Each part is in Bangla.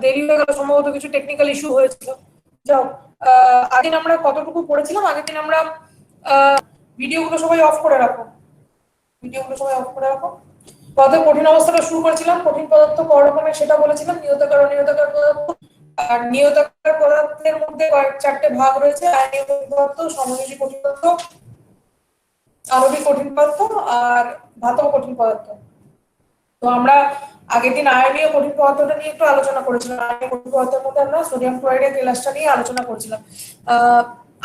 দেরি হয়ে গেল, সম্ভবত কিছু টেকনিক্যাল ইস্যু হয়েছিল। যাও, আগের আমরা কতটুকু পড়েছিলাম? আগের দিন আমরা ভিডিওগুলো সবাই অফ করে রাখো, ভিডিওগুলো সবাই অফ করে রাখো। কত কঠিন অবস্থাটা শুরু করেছিলাম, কঠিন পদার্থ ক রকমের সেটা বলেছিলাম, নিয়তাকার অনিয়তাকার পদার্থ। আর নিয়তাকার পদার্থের মধ্যে চারটে ভাগ রয়েছে: আয়নীয় কঠিন পদার্থ, সমযোজী কঠিন পদার্থ, আণবিক কঠিন পদার্থ আর ধাতব কঠিন পদার্থ। তো আমরা আগের দিন আয়নীয় কঠিন পদার্থটা নিয়ে একটু আলোচনা করেছিলাম। আয়নীয় কঠিন পদার্থের মধ্যে আমরা সোডিয়াম ক্লোরাইডের কেলাসটা নিয়ে আলোচনা করেছিলাম।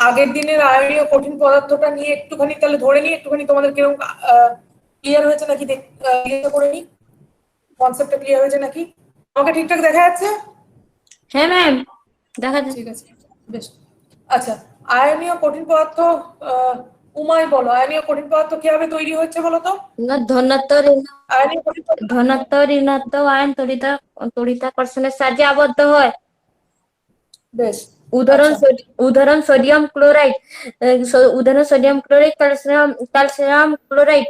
আগের দিনের আয়নীয় কঠিন পদার্থটা নিয়ে একটুখানি তাহলে ধরে নিই, একটুখানি তোমাদের কিরকম ক্লিয়ার হয়েছে নাকি ক্লিয়ার করে নিই, কনসেপ্টটা ক্লিয়ার হয়েছে নাকি? আমাকে ঠিকঠাক দেখা যাচ্ছে? হ্যাঁ ম্যাম, দেখা যাচ্ছে। ঠিক আছে, বেশ। আচ্ছা, আয়নীয় কঠিন পদার্থ, উমাই বলো, আয়নীয় কঠিন পদার্থ কিভাবে তৈরি হচ্ছে বলো তো? আয়নীয় ধনাত্মক ঋণাত্মক আয়ন তড়িতাকর্ষণের সাহায্যে আবদ্ধ হয়। বেশ। উদাহরণ sodium chloride, calcium chloride,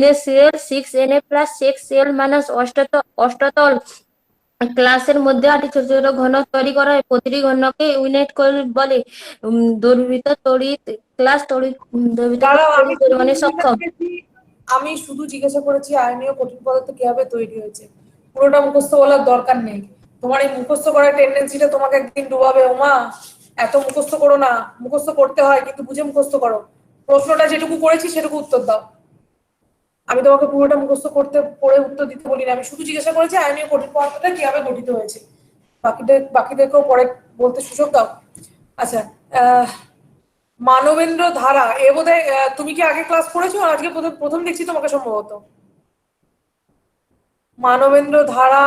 NaCl6Na+6Cl অষ্টতল ক্লাসের মধ্যে 8টি ছোট ছোট ঘন তৈরি করা হয়। প্রতিটি ঘনকে ইউনিট বলে। দ্রবীভূত তড়িৎ ক্লাস পরিমাণে সক্ষম। আমি শুধু জিজ্ঞাসা করেছি আয়নীয় কঠিন পদার্থ কিভাবে তৈরি হয়েছে, পুরোটা মুখস্থ বলার দরকার নেই। তোমার এই মুখস্থ করার টেন্ডেন্সিটা তোমাকে একদিন ডুবাবে। ওমা, এত মুখস্থ করো না, মুখস্থ করতে হয় কিন্তু বুঝে মুখস্থ করো। প্রশ্নটা যেটুকু করেছি সেটুকু উত্তর দাও। আমি তোমাকে পুরোটা মুখস্থ করতে পড়ে উত্তর দিতে বলিনি, আমি শুধু জিজ্ঞাসা করেছি আয়নীয় কঠিন পদার্থটা কিভাবে গঠিত হয়েছে। বাকিদেরকেও পরে বলতে সুযোগ দাও। আচ্ছা, মানবেন্দ্র ধারা, এ বোধহয় তুমি কি আগে ক্লাস করেছো? আজকে প্রথম দেখছি তোমাকে সম্ভবত। মানবেন্দ্র ধারা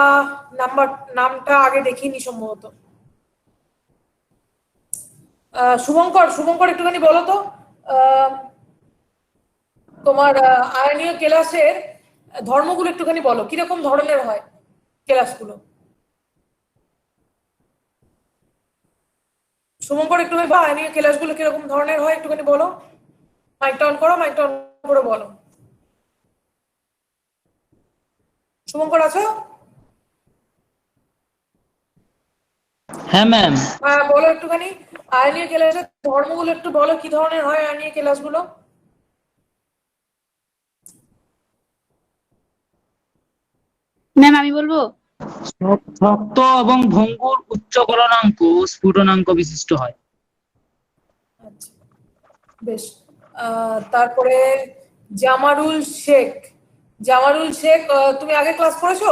নামটা আগে দেখিনি সম্ভবত। শুভঙ্কর একটুখানি বলো তো, তোমার আয়নীয় কেলাসের ধর্মগুলো একটুখানি বলো, কিরকম ধরনের হয় কেলাসগুলো। শুভঙ্কর একটুখানি আয়নীয় কেলাসগুলো কিরকম ধরনের হয় একটুখানি বলো। মাইকটা অন করো, মাইকটা অন করে বলো। শুভঙ্কর আছো? হ্যাঁ ম্যাম। হ্যাঁ বলো একটুখানি আয়নীয় কেলাসের ধর্মগুলো একটু বলো, কি ধরনের হয় আয়নীয় কেলাসগুলো। ম্যাম আমি বলবো। শক্ত এবং ভঙ্গুর উচ্চ গলনাঙ্ক ও স্ফুটনাঙ্ক বিশিষ্ট হয়। আচ্ছা, বেশ। তারপরে জামারুল শেখ, তুমি আগে ক্লাস করেছো?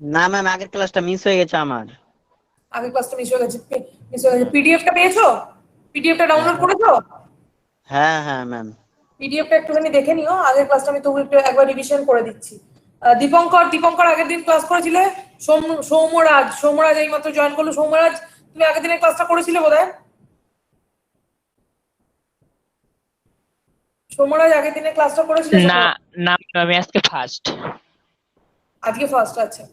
না ম্যাম, আগের ক্লাসটা মিস হয়ে গেছে আমার। আগের ক্লাসটা মিস হয়ে গেছে। পিডিএফটা পেয়েছো? পিডিএফটা ডাউনলোড করেছো? হ্যাঁ হ্যাঁ ম্যাম। পিডিএফটা একটুখানি দেখে নিও, আগের ক্লাসটা আমি তবু একটু একবার রিভিশন করে দিচ্ছি। দীপঙ্কর আগের দিন ক্লাস করেছিলে। সৌম্যরাজ এইমাত্র জয়েন করলো। সৌম্যরাজ, তুমি আগের দিনের ক্লাসটা করেছিলে বোধহয়। সৌম্যরাজ আগের দিনের ক্লাসটা করেছিলে? না না, আমি আজকে ফার্স্ট। আজকে ফার্স্ট? আচ্ছা,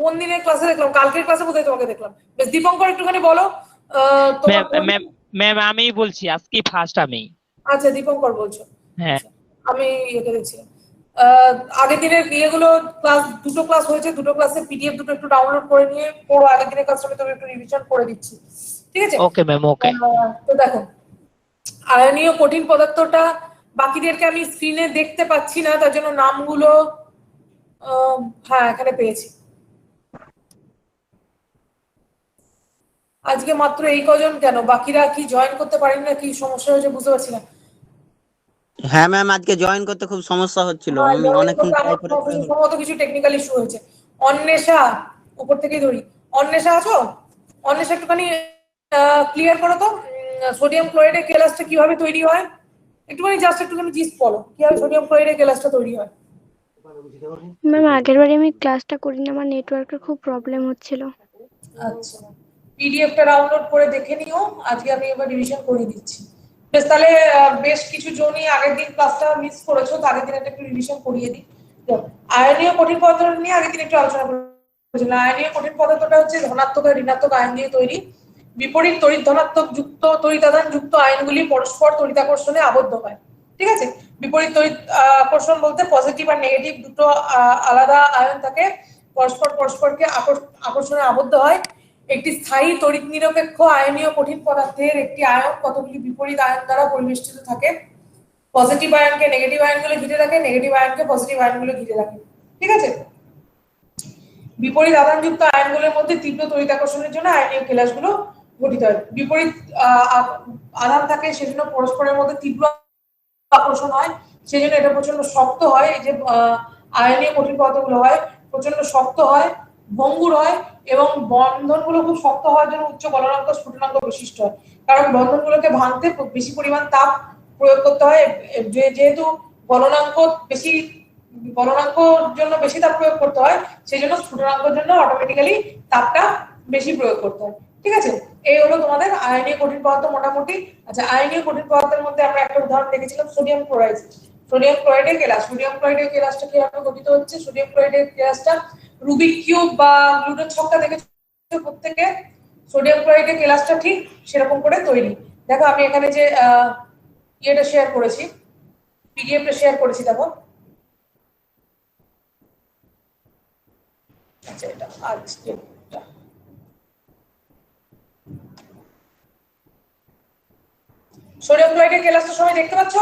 কোন দিনের ক্লাসে দেখলাম? কালকের ক্লাসে বোধহয় তোমাকে দেখলাম। বেশ, দীপঙ্কর একটুখানি বলো। ম্যাম আমি বলছি আজকে ফার্স্ট আমি। আচ্ছা, দীপঙ্কর বলছো? হ্যাঁ, আমি ইয়েকে দেখছিলাম। আগের দিনের ইয়েগুলো দুটো ক্লাস হয়েছে, দুটো ক্লাসের পিডিএফ দুটো একটু ডাউনলোড করে নিয়ে পুরো আগের দিনের ক্লাসটা আমি তোমাকে একটু রিভিশন করে দিচ্ছি, ঠিক আছে? ওকে ম্যাম, ওকে। তো দেখো, আয়নীয় কঠিন পদার্থটা বাকিদেরকে আমি স্ক্রিনে দেখতে পাচ্ছি না, তার জন্য নামগুলো হ্যাঁ এখানে পেয়েছি। আজকে মাত্র এই কজন, কেন বাকিরা কি জয়েন করতে পারেন না? কি সমস্যা হয়েছে বুঝতে পারছি না। হ্যাঁ ম্যাম, আজকে জয়েন করতে খুব সমস্যা হচ্ছিল, আমি অনেকক্ষণ ট্রাই করে সম্ভবত কিছু টেকনিক্যাল ইস্যু হয়েছে। অন্বেষা, উপর থেকেই ধরি। অন্বেষা আছো? অন্বেষা একটুখানি ক্লিয়ার করো তো, সোডিয়াম ক্লোরাইডের কেলাসটা কিভাবে তৈরি হয় একটুখানি জাস্ট একটুখানি জিস্ট বলো, কিভাবে সোডিয়াম ক্লোরাইডের কেলাসটা তৈরি হয়। ম্যাম আগেরবারে আমি ক্লাসটা করিনি, আমার নেটওয়ার্কের খুব প্রবলেম হচ্ছিল। আচ্ছা, পিডিএফটা ডাউনলোড করে দেখে নিও, আজকে আমি এবার রিভিশন করে দিচ্ছি। বেশ, তাহলে বেশ কিছু জনই আগের দিন ক্লাসটা মিস করেছো, আগের দিন একটু রিভিশন করিয়ে দিই। আয়নীয় কঠিন পদার্থ নিয়ে আগের দিন একটু আলোচনা করেছিলাম। আয়নীয় কঠিন পদার্থটা হচ্ছে ধনাত্মক আর ঋণাত্মক আয়ন দিয়ে তৈরি। বিপরীত তড়িৎ ধনাত্মক যুক্ত তড়িতাদান যুক্ত আয়নগুলি পরস্পর তড়িতাকর্ষণে আবদ্ধ হয়, ঠিক আছে? বিপরীত তড়িৎ আকর্ষণ বলতে পজিটিভ আর নেগেটিভ দুটো আলাদা আয়ন থাকে। পরস্পর পরস্পরকে আকর্ষণে আবদ্ধ হয়। একটি স্থায়ী তড়িৎ নিরপেক্ষ আয়নীয় কঠিন পদার্থের একটি আয়ন কতগুলি বিপরীত আয়ন দ্বারা পরিবেষ্টিত থাকে। পজিটিভ আয়নকে নেগেটিভ আয়নগুলো ঘিরে রাখে, নেগেটিভ আয়নকে পজিটিভ আয়নগুলো ঘিরে রাখে। ঠিক আছে, বিপরীত আধানযুক্ত আয়নগুলোর মধ্যে তীব্র তড়িৎ আকর্ষণের জন্য আয়নীয় কেলাসগুলো গঠিত হয়। বিপরীত আধান থাকে সেজন্য পরস্পরের মধ্যে তীব্র আকর্ষণ হয়, সেজন্য এটা প্রচন্ড শক্ত হয়। এই যে আয়নীয় কঠিন পদার্থগুলো হয় প্রচন্ড শক্ত হয়, ভঙ্গুর হয় এবং বন্ধনগুলো খুব শক্ত হওয়ার জন্য উচ্চ গলনাঙ্ক স্ফুটনাঙ্ক বিশিষ্ট হয়। কারণ বন্ধনগুলোকে ভাঙতে বেশি পরিমাণ তাপ প্রয়োগ করতে হয়। যেহেতু গলনাঙ্কর জন্য বেশি তাপ প্রয়োগ করতে হয়, সেই জন্য স্ফুটনাঙ্কের জন্য অটোমেটিক্যালি তাপটা বেশি প্রয়োগ করতে হয়। ঠিক আছে, এই হলো তোমাদের আয়নীয় কঠিন পদার্থ মোটামুটি। আচ্ছা, আয়নীয় কঠিন পদার্থের মধ্যে আমরা একটা উদাহরণ দেখেছিলাম সোডিয়াম ক্লোরাইড। সোডিয়াম ক্লোরাইডের কেলাস, সোডিয়াম ক্লোরাইডের কেলাসটা কিভাবে গঠিত হচ্ছে? সোডিয়াম ক্লোরাইডের কেলাসটা রুবিক কিউব বা লুডোর ছক্কা থেকে প্রত্যেকে সোডিয়াম ক্লোরাইডের কেলাসটা ঠিক সেরকম করে তৈরি। দেখো আমি এখানে যে ইয়েটা শেয়ার করেছি, পিডিএফটা শেয়ার করেছি, দেখো। আচ্ছা, এটা আজকে সোডিয়াম ক্লোরাইডের কেলাসটা সবাই দেখতে পাচ্ছ?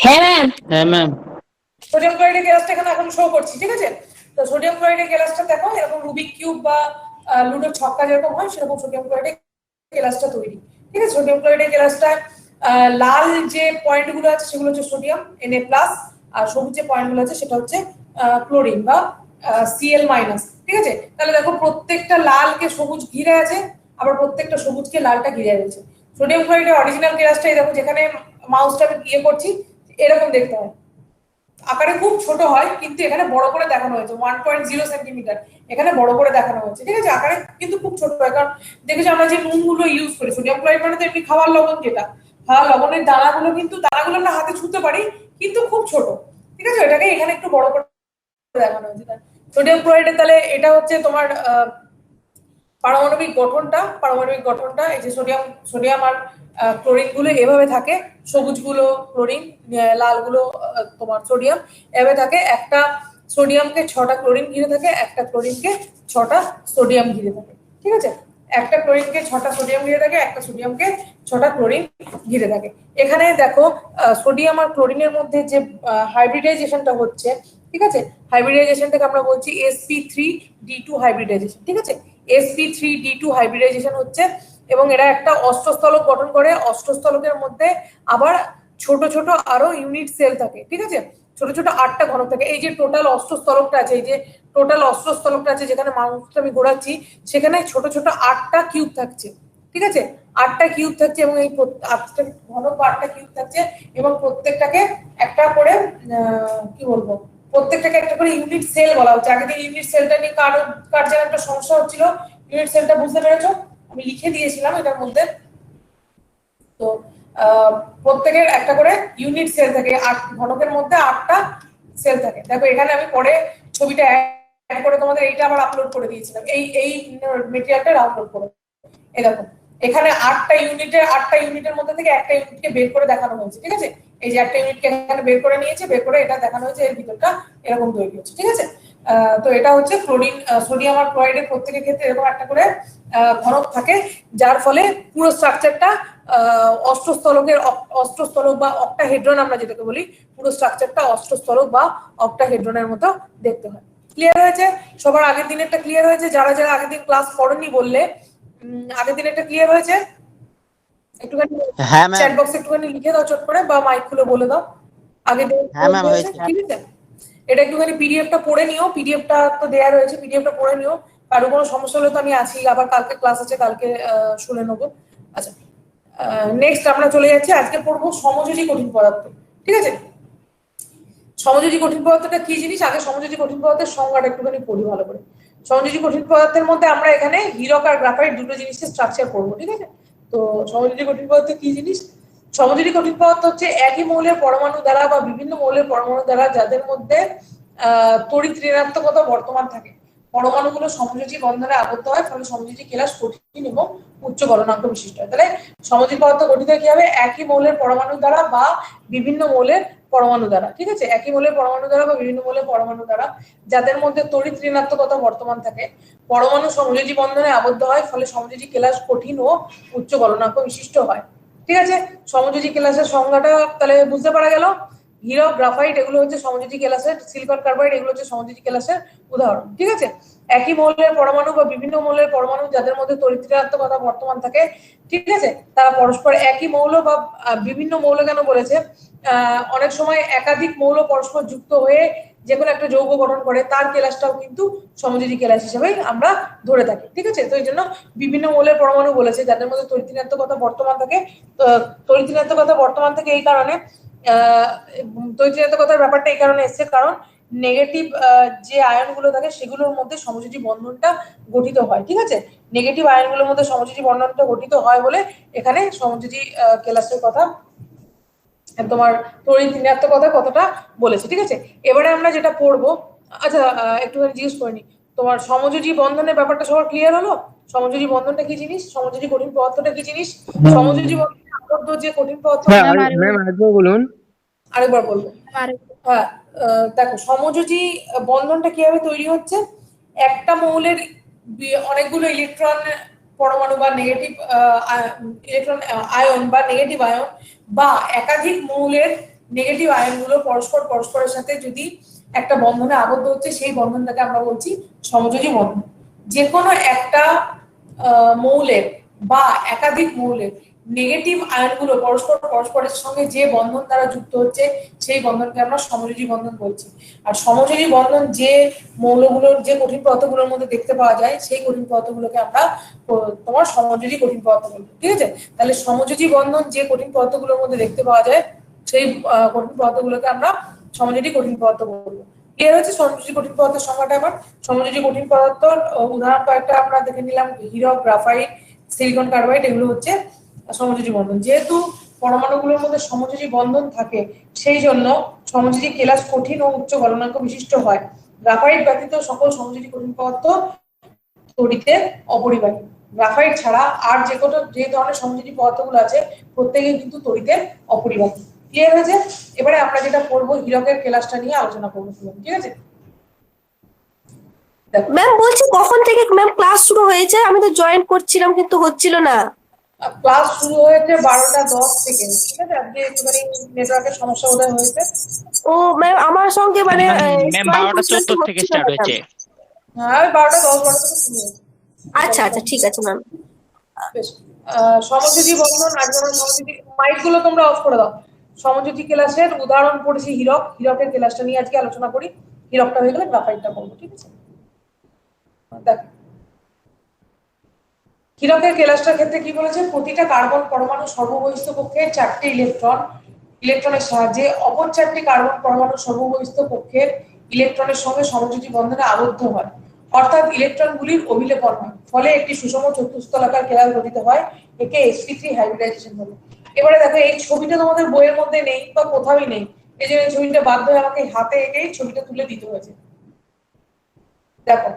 হ্যাঁ ম্যাম। হ্যাঁ ম্যাম। সোডিয়াম ক্লোরাইডের কেলাসটা এখানে এখন শো করছি। ঠিক আছে, তো সোডিয়াম ক্লোরাইডের কেলাসটা দেখো এরকম রুবিক কিউব বা লুডোর ছক্কা যেরকম হয় সেরকম সোডিয়াম ক্লোরাইডের কেলাসটা তৈরি। ঠিক আছে, সোডিয়াম ক্লোরাইডের কেলাসটা লাল যে পয়েন্টগুলো আছে সেগুলো হচ্ছে সোডিয়াম Na+, আর সবুজ যে পয়েন্টগুলো আছে সেটা হচ্ছে ক্লোরিন বা Cl-। ঠিক আছে, তাহলে দেখো প্রত্যেকটা লালকে সবুজ ঘিরে আছে, আবার প্রত্যেকটা সবুজকে লালটা ঘিরে রয়েছে। সোডিয়াম ক্লোরাইডের অরিজিনাল কেলাসটা এই দেখো, যেখানে মাউসটা আমি ইয়ে করছি এরকম দেখতে হয়, আকারে খুব ছোট হয় কিন্তু এখানে বড় করে দেখানো হয়েছে 1.0 সেন্টিমিটার, এখানে বড় করে দেখানো হয়েছে। ঠিক আছে, আকারে কিন্তু খুব ছোট হয়, কারণ দেখেছি আমরা যে নুনগুলো ইউজ করি, সোডিয়াম ক্লোরাইড মানে তো এমনি খাবার লবণ, যেটা খাবার লবণের দানাগুলো কিন্তু দানাগুলো আমরা হাতে ছুঁতে পারি কিন্তু খুব ছোট। ঠিক আছে, এটাকে এখানে একটু বড় করে দেখানো হয়েছে। সোডিয়াম ক্লোরাইডের তাহলে এটা হচ্ছে তোমার পারমাণবিক গঠনটা এই যে সোডিয়াম আর ক্লোরিন গুলো এভাবে থাকে, সবুজগুলো ক্লোরিন, লালগুলো তোমার সোডিয়াম, এভাবে থাকে। একটা সোডিয়ামকে 6টা ক্লোরিন ঘিরে থাকে, একটা ক্লোরিনকে 6টা সোডিয়াম ঘিরে থাকে। ঠিক আছে, একটা ক্লোরিনকে 6টা সোডিয়াম ঘিরে থাকে, একটা সোডিয়ামকে 6টা ক্লোরিন ঘিরে থাকে। এখানে দেখো সোডিয়াম আর ক্লোরিনের মধ্যে যে হাইব্রিডাইজেশনটা হচ্ছে, ঠিক আছে, হাইব্রিডাইজেশনটাকে আমরা বলছি sp3d2 হাইব্রিডাইজেশন। ঠিক আছে, sp3d2 হাইব্রিডাইজেশন হচ্ছে এবং এরা একটা অষ্টস্থলক গঠন করে। অষ্টস্থলকের মধ্যে আবার ছোট ছোট আরো ইউনিট সেল থাকে। ঠিক আছে, ছোট ছোট 8টা ঘনক থাকে। এই যে টোটাল অষ্টস্থলকটা আছে, যেখানে মাউসটা আমি ঘোরাচ্ছি সেখানে ছোট ছোট 8টা কিউব থাকছে। ঠিক আছে, 8টা কিউব থাকছে এবং এই 8টা ঘনক বা 8টা কিউব থাকছে এবং প্রত্যেকটাকে একটা করে কি বলবো, প্রত্যেকটাকে একটা করে ইউনিট সেল বলা হচ্ছে। আগে থেকে ইউনিট সেলটা নিয়ে কার যেন একটা সমস্যা হচ্ছিল, ইউনিট সেলটা বুঝতে পেরেছো? আমি লিখে দিয়েছিলাম এটার মধ্যে। তো প্রত্যেকের একটা করে ইউনিট সেল থাকে, 8 ঘনকের মধ্যে 8টা সেল থাকে। দেখো এখানে আমি পরে ছবিটা অ্যাড করে তোমাদের এইটা আবার আপলোড করে দিয়েছিলাম, এই মেটেরিয়ালটা ডাউনলোড করে। এই দেখো এখানে 8টা ইউনিটের মধ্যে থেকে একটা ইউনিটকে বের করে দেখানো হয়েছে। ঠিক আছে, এই যে একটা ইউনিটকে এখানে বের করে নিয়েছে, বের করে এটা দেখানো হয়েছে, এর ভিতরটা এরকম তৈরি হচ্ছে। ঠিক আছে, তো এটা হচ্ছে ক্লোরিন, সোডিয়াম আর ক্লোরাইডের প্রত্যেকের ক্ষেত্রে এরকম একটা করে ঘনক থাকে, যার ফলে পুরো স্ট্রাকচারটা অষ্টস্থলক বা অক্টাহেড্রন আমরা যেটাকে বলি, পুরো স্ট্রাকচারটা অষ্টস্থলক বা অক্টাহেড্রনের মতো দেখতে হয়। ক্লিয়ার হয়েছে? সবার আগের দিনেরটা ক্লিয়ার হয়েছে? যারা যারা আগের দিন ক্লাস করেনি বললে আগের দিনেরটা ক্লিয়ার হয়েছে? একটুখানি হ্যাঁ ম্যাম। চ্যাট বক্সে একটুখানি লিখে দাও চট করে, বা মাইক খুলে বলে দাও আগের দিন। হ্যাঁ ম্যাম, হয়েছে। ঠিক আছে, এটা একটুখানি পিডিএফটা পড়ে নিও, পিডিএফটা তো দেয়া রয়েছে, পিডিএফটা পড়ে নিও। কারো কোনো সমস্যা হলে তো আমি আছি, আবার কালকে ক্লাস আছে, কালকে শুনে নেবো। আচ্ছা, নেক্সট আমরা চলে যাচ্ছি, আজকে পড়বো সমযোজী কঠিন পদার্থ। ঠিক আছে, সমযোজী কঠিন পদার্থটা কি জিনিস, আগে সমযোজী কঠিন পদার্থের সংজ্ঞাটা একটুখানি পড়ি ভালো করে। সমযোজী কঠিন পদার্থের মধ্যে আমরা এখানে হীরক আর গ্রাফাইট দুটো জিনিসের স্ট্রাকচার করবো। ঠিক আছে, তো সমযোজী কঠিন পদার্থ কি জিনিস? সমযোজী কঠিন পদার্থ হচ্ছে একই মৌলের পরমাণু দ্বারা বা বিভিন্ন মৌলের পরমাণু দ্বারা যাদের মধ্যে তড়িৎ ঋণাত্মকতা বর্তমান থাকে, পরমাণুগুলো সমযোজী বন্ধনে আবদ্ধ হয়, ফলে সমযোজী কেলাস কঠিন এবং উচ্চ গলনাঙ্ক বিশিষ্ট হয়। তাহলে সমযোজী পদার্থ গঠিত কি হবে? একই মৌলের পরমাণু দ্বারা বা বিভিন্ন মৌলের পরমাণু দ্বারা, ঠিক আছে, একই মৌলের পরমাণু দ্বারা বা বিভিন্ন মৌলের পরমাণু দ্বারা যাদের মধ্যে তড়িৎ ঋণাত্মকতা বর্তমান থাকে, পরমাণু সমযোজী বন্ধনে আবদ্ধ হয়, ফলে সমযোজী কেলাস কঠিন ও উচ্চ গলনাঙ্ক বিশিষ্ট হয়। ঠিক আছে, সমযোজী কেলাসের সংজ্ঞাটা তাহলে বুঝতে পারা গেল। হীরক, গ্রাফাইট এগুলো হচ্ছে সমযোজী কেলাসের, সিলিকন কার্বাইড এগুলো হচ্ছে সমযোজী কেলাসের উদাহরণ। ঠিক আছে, একই মৌলের পরমাণু বা বিভিন্ন মৌলের পরমাণু যাদের মধ্যে তড়িৎ ঋণাত্মকতা বর্তমান থাকে, ঠিক আছে, তারা পরস্পর একই মৌল বা বিভিন্ন মৌল কেন বলেছে, অনেক সময় একাধিক মৌল পরস্পর যুক্ত হয়ে যে কোনো একটা যৌগ গঠন করে, তার কেলাসটাও কিন্তু সমযোজী কেলাস হিসেবেই আমরা ধরে থাকি। ঠিক আছে, তো এই জন্য বিভিন্ন মৌলের পরমাণু বলেছে যাদের মধ্যে তড়িৎ ঋণাত্মকতা বর্তমান থাকে। তড়িৎ ঋণাত্মকতা বর্তমান থাকে এই কারণে, তড়িৎ ঋণাত্মকতার ব্যাপারটা এই কারণে এসছে কারণ নেগেটিভ যে আয়নগুলো থাকে সেগুলোর মধ্যে সমযোজী বন্ধনটা গঠিত হয়। ঠিক আছে, নেগেটিভ আয়নগুলোর মধ্যে সমযোজী বন্ধনটা গঠিত হয় বলে এখানে সমযোজী কেলাসের কথা, তোমার তড়িৎ ঋণাত্মকতার কথাটা বলেছে। ঠিক আছে, এবারে আমরা যেটা পড়বো, আচ্ছা একটুখানি জিজ্ঞেস করিনি, তোমার সমযোজী বন্ধনের ব্যাপারটা সবার ক্লিয়ার হলো? সমযোজী বন্ধনটা কি জিনিস, সমযোজী কঠিন পদার্থটা কি জিনিস, সমযোজী বন্ধনে আবদ্ধ যে কঠিন পদার্থ। আরেকবার বলুন। আরেকবার বলবো। হ্যাঁ, দেখো সমযোজী বন্ধনটা কিভাবে তৈরি হচ্ছে, একটা মৌলের অনেকগুলো ইলেকট্রন পরমাণু বা নেগেটিভ ইলেকট্রন আয়ন বা নেগেটিভ আয়ন বা একাধিক মৌলের নেগেটিভ আয়নগুলো পরস্পরের সাথে যদি একটা বন্ধনে আবদ্ধ হচ্ছে, সেই বন্ধনটাকে আমরা বলছি সমযোজী বন্ধন। যে কোনো একটা মৌলের বা একাধিক মৌলের নেগেটিভ আয়নগুলো পরস্পরের সঙ্গে যে বন্ধন দ্বারা যুক্ত হচ্ছে, সেই বন্ধনকে আমরা সমযোজী বন্ধন বলছি। আর সমযোজী বন্ধন যে মৌলগুলোর, যে কঠিন পদার্থগুলোর মধ্যে দেখতে পাওয়া যায়, সেই কঠিন পদার্থগুলোকে আমরা তোমার সমযোজী কঠিন পদার্থ বলবো। ঠিক আছে, তাহলে সমযোজী বন্ধন যে কঠিন পদার্থগুলোর মধ্যে দেখতে পাওয়া যায়, সেই কঠিন পদার্থগুলোকে আমরা সমযোজী কঠিন পদার্থ বলবো। ক্লিয়ার হচ্ছে সমযোজী কঠিন পদার্থের সংজ্ঞাটা? এবার সমযোজী কঠিন পদার্থের উদাহরণ কয়েকটা আমরা দেখে নিলাম, হীরক, গ্রাফাইট, সিলিকন কার্বাইড এগুলো হচ্ছে সমযোজী বন্ধন। যেহেতু পরমাণুগুলোর মধ্যে সমযোজী বন্ধন থাকে, সেই জন্য সমযোজী কেলাস কঠিন ও উচ্চ গলনাঙ্ক বিশিষ্ট হয়। গ্রাফাইট ব্যতীত সকল সমযোজী কঠিন পদার্থ তড়িতে অপরিবাহী। গ্রাফাইট ছাড়া আর যে ধরনের সমযোজী পদার্থগুলো আছে প্রত্যেকেই কিন্তু তড়িতে অপরিবাহী। ক্লিয়ার হয়েছে? এবারে আমরা যেটা পড়বো, হীরকের কেলাসটা নিয়ে আলোচনা করবো। ঠিক আছে, ম্যাম বলছি কখন থেকে ম্যাম ক্লাস শুরু হয়েছে? আমি তো জয়েন করছিলাম কিন্তু হচ্ছিল না। ক্লাস শুরু হয়েছে 12:10 থেকে। ঠিক আছে, আজকে একটুখানি নেটওয়ার্কের সমস্যা বোধহয় হয়েছে। ও ম্যাম আমার সঙ্গে মানে ম্যাম 12:14 থেকে স্টার্ট হয়েছে। হ্যাঁ, 12:10 থেকে শুরু হয়েছে। আচ্ছা আচ্ছা ঠিক আছে ম্যাম। বেশ, সমযোজী বন্ধন, আজ আমরা সমযোজী, মাইকগুলো তোমরা অফ করে দাও। সমযোজী কেলাসের উদাহরণ পড়েছি হীরক, হীরকের কেলাসটা নিয়ে আজকে আলোচনা করি। হীরকটা হয়ে গেলে গ্রাফাইটটা করবো। ঠিক আছে, দেখ হীরকের কেলাসটার ক্ষেত্রে কি বলেছে, প্রতিটা কার্বন পরমাণু সর্ববহিস্থ কক্ষে 4টে ইলেকট্রনের সাহায্যে অপর 4টি কার্বন পরমাণু সর্ববহিস্থ কক্ষের ইলেকট্রনের সঙ্গে সমযোজী বন্ধনে আবদ্ধ হয়, অর্থাৎ ইলেকট্রনগুলির অভিলেপন হয়, ফলে একটি সুষম চতুস্তলাকার কেলাস গঠিত হয়। একে sp3 হাইব্রিডাইজেশন বলে। এবারে দেখো, এই ছবিটা তোমাদের বইয়ের মধ্যে নেই বা কোথাওই নেই, এই জন্য ছবিটা বাধ্য হয়ে আমাকে হাতে এঁকেই ছবিটা তুলে দিতে হয়েছে। দেখো,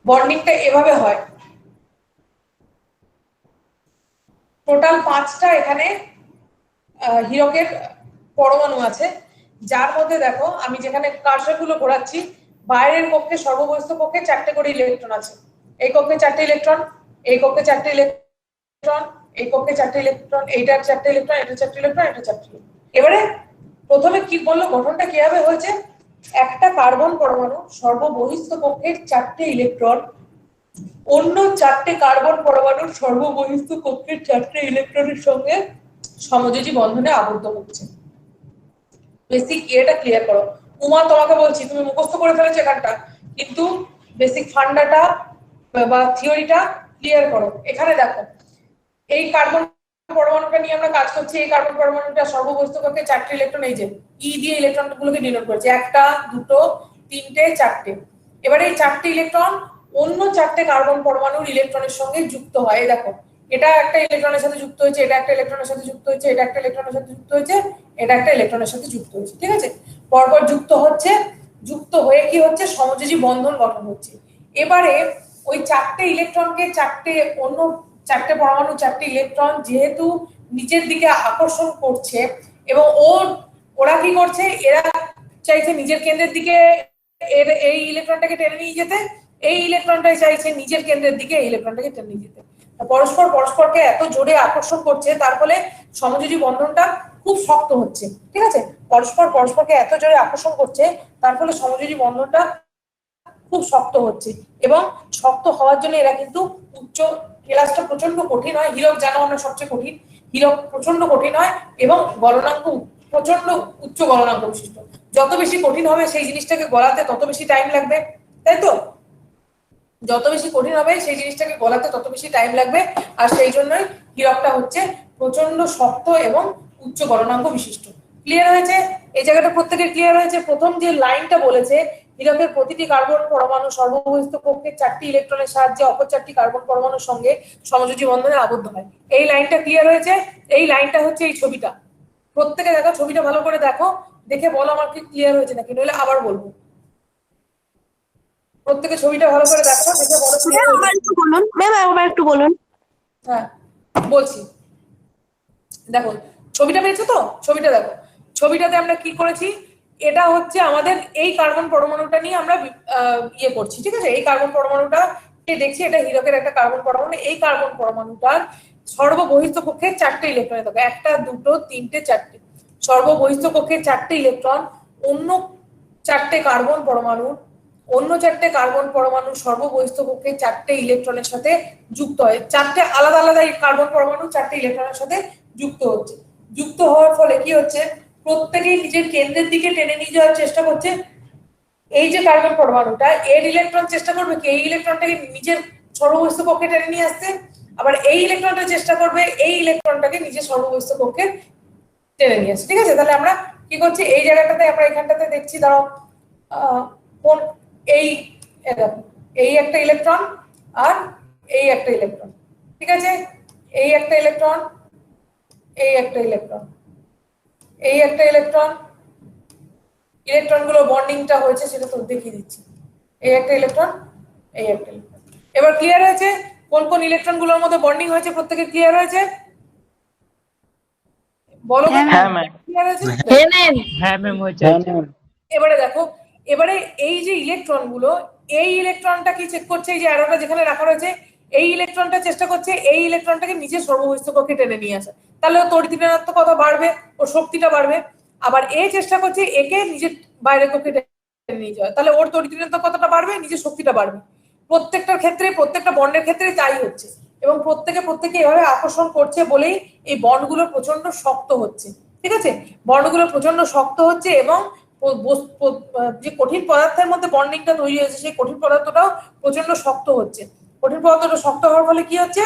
বন্ডিংটা এভাবে হয়। টোটাল 5টা এখানে হীরকের পরমাণু আছে, যার মধ্যে দেখো আমি যেখানে কার্সারগুলো ঘোরাচ্ছি, বাইরের কক্ষে সর্ববহিস্থ কক্ষে 4টে করে ইলেকট্রন আছে। এই কক্ষে 4টে ইলেকট্রন, এই কক্ষে 4টে ইলেকট্রন, এই কক্ষে 4টে ইলেকট্রন, এইটার 4টে ইলেকট্রন, এটা 4টে ইলেকট্রন, এটা 4টে ইলেকট্রন। এবারে প্রথমে কি বললো, গঠনটা কিভাবে হয়েছে, একটা কার্বন পরমাণু সর্ববহিস্থ কক্ষের 4টে ইলেকট্রন অন্য 4টে কার্বন পরমাণুর সর্ববহিস্থ কক্ষের 4টে ইলেকট্রনের সঙ্গে সমযোজী বন্ধনে আবদ্ধ হচ্ছে। বেসিক এটা ক্লিয়ার করো। উমা, তোমাকে বলছি, তুমি মুখস্থ করে ফেলেছো এখানটা, কিন্তু বেসিক ফান্ডাটা বা থিওরিটা ক্লিয়ার করো। এখানে দেখো, এই কার্বন পরমাণুটা নিয়ে আমরা কাজ করছি। এই কার্বন পরমাণুটা সর্ববহিস্থ কক্ষে 4টে ইলেকট্রন, এই যে ই দিয়ে ইলেকট্রনগুলোকে ডিনোট করেছে, 1টা 2টো 3টে 4টে। এবারে এই 4টে ইলেকট্রন অন্য 4টে কার্বন পরমাণুর ইলেকট্রনের সঙ্গে যুক্ত হয়। দেখো, এটা একটা ইলেকট্রনের সাথে যুক্ত হয়েছে, এটা একটা ইলেকট্রনের সাথে যুক্ত হয়েছে, এটা একটা ইলেকট্রনের সাথে যুক্ত হয়েছে, এটা একটা ইলেকট্রনের সাথে যুক্ত হয়েছে। ঠিক আছে, পরপর যুক্ত হচ্ছে, যুক্ত হয়ে কি হচ্ছে, সমযোজী বন্ধন গঠন হচ্ছে। এবারে ওই 4টে ইলেকট্রনকে 4টে অন্য 4টে পরমাণু 4টে ইলেকট্রন যেহেতু নিচের দিকে আকর্ষণ করছে এবং ওরা কি করছে, এরা চাইছে নিজের কেন্দ্রের দিকে এই ইলেকট্রনটাকে টেনে নিয়ে যেতে, এই ইলেকট্রনটাই চাইছে নিজের কেন্দ্রের দিকে এই ইলেকট্রনটাকে টেনে নিয়ে যেতে। পরস্পর পরস্পরকে এত জোরে আকর্ষণ করছে, তার ফলে সমযোজী বন্ধনটা খুব শক্ত হচ্ছে। ঠিক আছে, পরস্পর পরস্পরকে এত জোরে আকর্ষণ করছে, তার ফলে সমযোজী বন্ধনটা খুব শক্ত হচ্ছে। এবং শক্ত হওয়ার জন্য এরা কিন্তু উচ্চ, ক্লাসটা প্রচন্ড কঠিন হয়, হীরক জানো আমরা সবচেয়ে কঠিন, হীরক প্রচন্ড কঠিন হয় এবং গলনাঙ্ক প্রচন্ড উচ্চ গলনাঙ্ক বিশিষ্ট। যত বেশি কঠিন হবে সেই জিনিসটাকে গলাতে তত বেশি টাইম লাগবে, তাই তো? যত বেশি কঠিন হবে সেই জিনিসটাকে গলাতে তত বেশি টাইম লাগবে। আর সেই জন্যই হীরকটা হচ্ছে প্রচন্ড শক্ত এবং উচ্চ গলনাঙ্ক বিশিষ্ট। ক্লিয়ার হয়েছে? এই জায়গাটা প্রত্যেকের ক্লিয়ার হয়েছে? প্রথম যে লাইনটা বলেছে, হীরকের প্রতিটি কার্বন পরমাণু সর্ববহিস্থ কক্ষে 4টি ইলেকট্রনের সাহায্যে অপর 4টি কার্বন পরমাণুর সঙ্গে সমযোজী বন্ধনে আবদ্ধ হয়। এই লাইনটা ক্লিয়ার হয়েছে? এই লাইনটা হচ্ছে এই ছবিটা। প্রত্যেকে দেখো ছবিটা ভালো করে দেখো, দেখে বলো আমার কি ক্লিয়ার হয়েছে নাকি, নইলে আবার বলবো। প্রত্যেকে ছবিটা ভালো করে দেখো, দেখে বলো clear হয়েছে। আবার একটু বলুন ম্যাম, আবার একটু বলুন। হ্যাঁ বলছি, দেখো ছবিটা পেয়েছো তো? ছবিটা দেখো, ছবিটাতে আমরা কি করেছি, এটা হচ্ছে আমাদের এই কার্বন পরমাণুটা নিয়ে আমরা ইয়ে করছি। ঠিক আছে, এই কার্বন পরমাণুটা দেখছি, এটা হীরকের একটা কার্বন পরমাণু। এই কার্বন পরমাণুটার সর্ববহিস্থ কক্ষে 4টে ইলেকট্রন থাকে, 1টা 2টো 3টে 4টে। সর্ববহিস্থ কক্ষে 4টে ইলেকট্রন অন্য 4টে কার্বন পরমাণু, অন্য 4টে কার্বন পরমাণু সর্ববহিস্থ কক্ষে 4টে ইলেকট্রনের সাথে যুক্ত হয়। 4টে আলাদা আলাদা কার্বন পরমাণু 4টে ইলেকট্রনের সাথে যুক্ত হচ্ছে। যুক্ত হওয়ার ফলে কি হচ্ছে, প্রত্যেকেই নিজের কেন্দ্রের দিকে টেনে নিয়ে যাওয়ার চেষ্টা করছে। এই যে কার্বন পরমাণুটা, এর ইলেকট্রন চেষ্টা করবে কি এই ইলেকট্রনটাকে নিজের সর্ববহিস্থ কক্ষে টেনে নিয়ে আসতে, আবার এই ইলেকট্রনটা চেষ্টা করবে এই ইলেকট্রনটাকে নিজের সর্ববহিস্থ কক্ষে টেনে নিয়ে আসতে। ঠিক আছে, তাহলে আমরা কি করছি, এই জায়গাটাতে আমরা এখানটাতে দেখছি, দাঁড়াও কোন এই এই একটা ইলেকট্রন আর এই একটা ইলেকট্রন। ঠিক আছে, এই একটা ইলেকট্রন, এই একটা ইলেকট্রন, এই একটা ইলেকট্রন, ইলেকট্রন গুলো বন্ডিংটা হয়েছে সেটা তো দেখিয়ে দিচ্ছি। এই একটা ইলেকট্রন, এই একটা ইলেকট্রন। এবার ক্লিয়ার হয়েছে কোন কোন ইলেকট্রন গুলোর মধ্যে বন্ডিং হয়েছে? প্রত্যেকে ক্লিয়ার হয়েছে? বলো হ্যাঁ ম্যাম। ক্লিয়ার হয়েছে? হ্যাঁ ম্যাম। হ্যাঁ ম্যাম হয়েছে। এবারে দেখো, এবারে এই যে ইলেকট্রন গুলো, এই ইলেকট্রনটা কি চেক করছে, এই যে অ্যারোটা যেখানে রাখা রয়েছে, এই ইলেকট্রনটা চেষ্টা করছে এই ইলেকট্রনটাকে নিজের সর্ববহিস্থ কক্ষে টেনে নিয়ে আসা। তাহলে ওর তড়িৎ ঋণাত্মকতা বাড়বে, ওর শক্তিটা বাড়বে। আবার এ চেষ্টা করছে একে নিজের বাইরের কক্ষে টেনে নিয়ে যাওয়া, তাহলে ওর তড়িৎ ঋণাত্মকতাটা বাড়বে, নিজের শক্তিটা বাড়বে। প্রত্যেকটার ক্ষেত্রে, প্রত্যেকটা বন্ডের ক্ষেত্রে তাই হচ্ছে। এবং প্রত্যেকে এভাবে আকর্ষণ করছে বলেই এই বন্ডগুলো প্রচন্ড শক্ত হচ্ছে। ঠিক আছে, বন্ডগুলো প্রচন্ড শক্ত হচ্ছে এবং যে কঠিন পদার্থের মধ্যে বন্ডিংটা তৈরি হয়েছে সেই কঠিন পদার্থটাও প্রচন্ড শক্ত হচ্ছে। কঠিন পদার্থটা শক্ত হওয়ার ফলে কি হচ্ছে,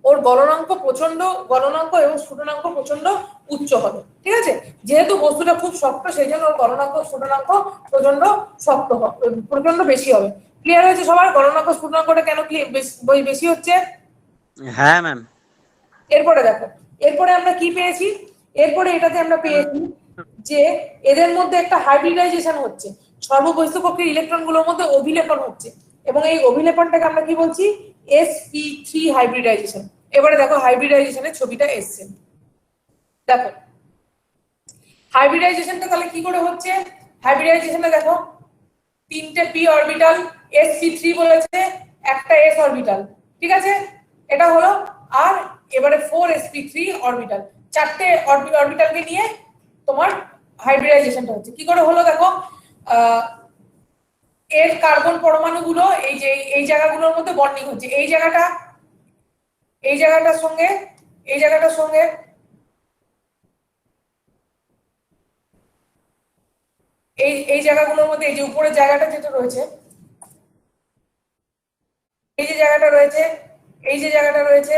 ওর গলনাঙ্ক এবং স্ফুটনাঙ্ক প্রচন্ড উচ্চ হবে। ঠিক আছে, যেহেতু বস্তুটা খুব শক্ত সেই জন্য ওর গলনাঙ্ক স্ফুটনাঙ্ক প্রচন্ড শক্ত হবে, প্রচন্ড বেশি হবে। ক্লিয়ার হয়েছে সবার? গলনাঙ্ক স্ফুটনাঙ্কটা কেন বেশি হচ্ছে? হ্যাঁ ম্যাম। এরপরে দেখো, এরপরে আমরা কি পেয়েছি, এরপরে এটাতে আমরা পেয়েছি যে এদের মধ্যে একটা হাইব্রিডাইজেশন হচ্ছে, সর্ববহিস্থ কক্ষের ইলেকট্রন গুলোর মধ্যে অভিলেপন হচ্ছে এবং এই অভিলেপনটাকে আমরা কি বলছি, sp3 হাইব্রিডাইজেশন। এবারে দেখো হাইব্রিডাইজেশনের ছবিটা এসছে, দেখো হাইব্রিডাইজেশনটা তাহলে কি করে হচ্ছে। হাইব্রিডাইজেশনটা দেখো, 3টে p অরবিটাল, sp3 বলেছে, একটা s অরবিটাল। ঠিক আছে, এটা হলো। আর এবারে 4sp3 অরবিটাল, 4টে অরবিটালকে নিয়ে তোমার হাইব্রিডাইজেশনটা হচ্ছে। কি করে হলো দেখো, এর কার্বন পরমাণুগুলো এই যে এই জায়গাগুলোর মধ্যে বন্ডিং হচ্ছে, এই জায়গাটার সঙ্গে এই জায়গাটার সঙ্গে এই জায়গাগুলোর মধ্যে, এই যে উপরের জায়গাটা যেটা রয়েছে, এই যে জায়গাটা রয়েছে, এই যে জায়গাটা রয়েছে